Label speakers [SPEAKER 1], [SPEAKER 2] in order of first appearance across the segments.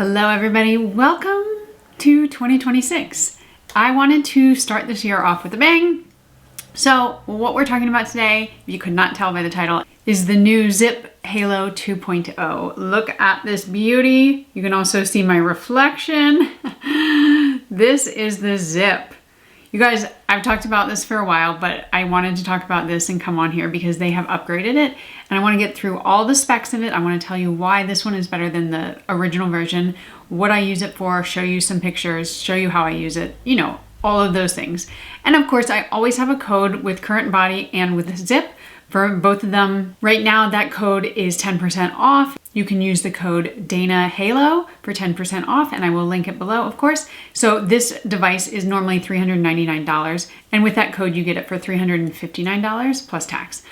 [SPEAKER 1] Hello everybody, welcome to 2026. I wanted to start this year off with a bang. So what we're talking about today, if you could not tell by the title, is the new ZIIP Halo 2.0. Look at this beauty. You can also see my reflection. This is the ZIIP. You guys, I've talked about this for a while, but I wanted to talk about this and come on here because they have upgraded it and I want to get through all the specs of it. I want to tell you why this one is better than the original version, what I use it for, show you some pictures, show you how I use it, you know, all of those things. And of course, I always have a code with Current Body and with ZIIP for both of them. Right now, that code is 10% off. You can use the code Dana Halo for 10% off, and I will link it below, of course. So this device is normally $399, and with that code, you get it for $359 plus tax.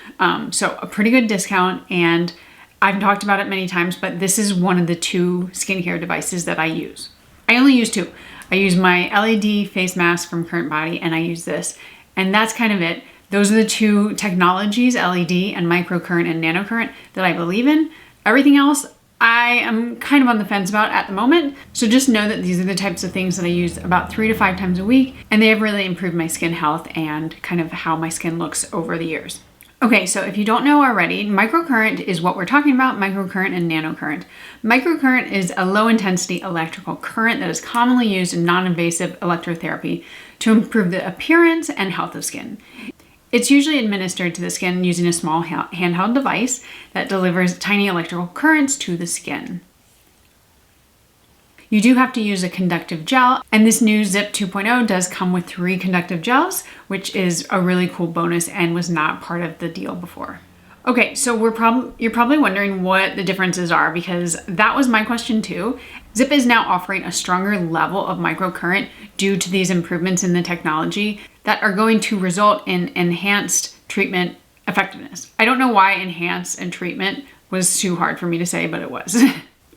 [SPEAKER 1] So a pretty good discount, and I've talked about it many times, but this is one of the two skincare devices that I use. I only use two. I use my LED face mask from Current Body, and I use this, and that's kind of it. Those are the two technologies, LED and microcurrent and nanocurrent, that I believe in. Everything else, I am kind of on the fence about at the moment. So just know that these are the types of things that I use about 3 to 5 times a week, and they have really improved my skin health and kind of how my skin looks over the years. Okay, so if you don't know already, microcurrent is what we're talking about, microcurrent and nanocurrent. Microcurrent is a low-intensity electrical current that is commonly used in non-invasive electrotherapy to improve the appearance and health of skin. It's usually administered to the skin using a small handheld device that delivers tiny electrical currents to the skin. You do have to use a conductive gel, and this new ZIIP 2.0 does come with 3 conductive gels, which is a really cool bonus and was not part of the deal before. Okay, so you're probably wondering what the differences are, because that was my question too. ZIIP is now offering a stronger level of microcurrent due to these improvements in the technology that are going to result in enhanced treatment effectiveness. I don't know why enhanced and treatment was too hard for me to say, but it was.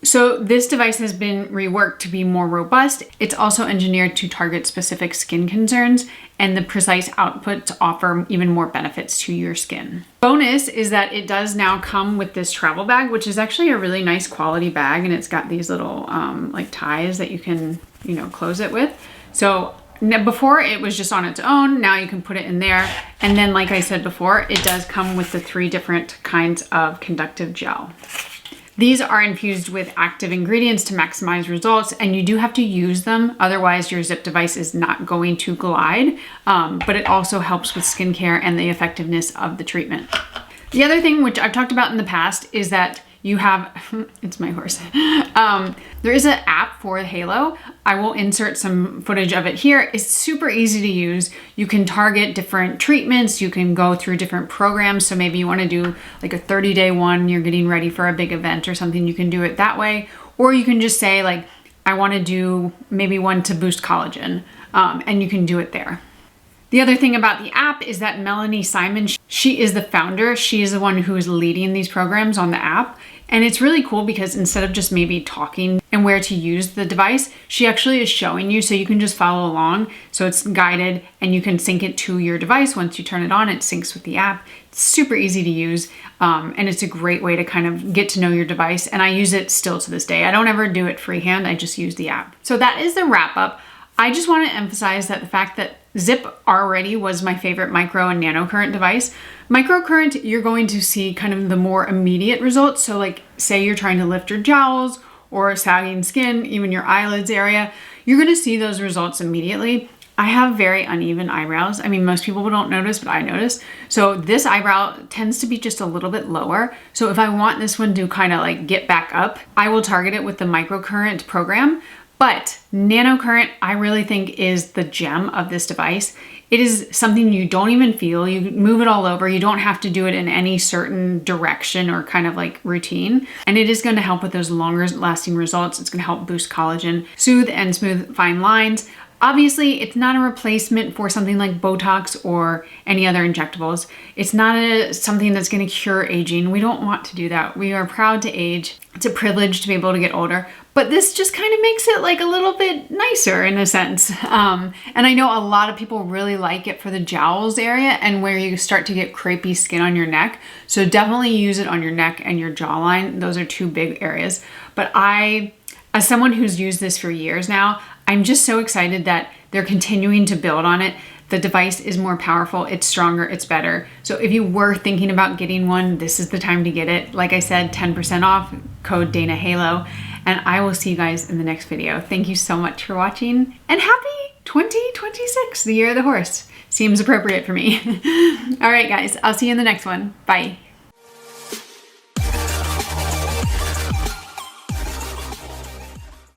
[SPEAKER 1] So this device has been reworked to be more robust. It's also engineered to target specific skin concerns and the precise output to offer even more benefits to your skin. Bonus is that it does now come with this travel bag, which is actually a really nice quality bag, and it's got these little like ties that you can, you know, close it with. So before it was just on its own, now you can put it in there. And then like I said before, it does come with the 3 different kinds of conductive gel. These are infused with active ingredients to maximize results, and you do have to use them, otherwise your ZIIP device is not going to glide, but it also helps with skincare and the effectiveness of the treatment. The other thing, which I've talked about in the past, is that you have, it's my horse. There is an app for Halo. I will insert some footage of it here. It's super easy to use. You can target different treatments. You can go through different programs. So maybe you want to do like a 30-day one, you're getting ready for a big event or something, you can do it that way. Or you can just say like, I want to do maybe one to boost collagen, and you can do it there. The other thing about the app is that Melanie Simon, she is the founder. She is the one who is leading these programs on the app. And it's really cool because instead of just maybe talking and where to use the device, she actually is showing you, so you can just follow along. So it's guided and you can sync it to your device. Once you turn it on, it syncs with the app. It's super easy to use, and it's a great way to kind of get to know your device. And I use it still to this day. I don't ever do it freehand, I just use the app. So that is the wrap up. I just want to emphasize that the fact that ZIIP already was my favorite micro and nanocurrent device. Microcurrent, you're going to see kind of the more immediate results. So like say you're trying to lift your jowls or sagging skin, even your eyelids area, you're going to see those results immediately. I have very uneven eyebrows. I mean, most people don't notice, but I notice. So this eyebrow tends to be just a little bit lower. So if I want this one to kind of like get back up, I will target it with the microcurrent program. But nanocurrent, I really think, is the gem of this device. It is something you don't even feel. You move it all over. You don't have to do it in any certain direction or kind of like routine. And it is going to help with those longer lasting results. It's going to help boost collagen, soothe and smooth fine lines. Obviously, it's not a replacement for something like Botox or any other injectables. It's not something that's going to cure aging. We don't want to do that. We are proud to age. It's a privilege to be able to get older. But this just kind of makes it like a little bit nicer in a sense. And I know a lot of people really like it for the jowls area and where you start to get crepey skin on your neck. So definitely use it on your neck and your jawline. Those are 2 big areas. But I As someone who's used this for years now, I'm just so excited that they're continuing to build on it. The device is more powerful, it's stronger, it's better. So if you were thinking about getting one, this is the time to get it. Like I said, 10% off, code Dana Halo, and I will see you guys in the next video. Thank you so much for watching, and happy 2026, the year of the horse. Seems appropriate for me. All right, guys, I'll see you in the next one. Bye.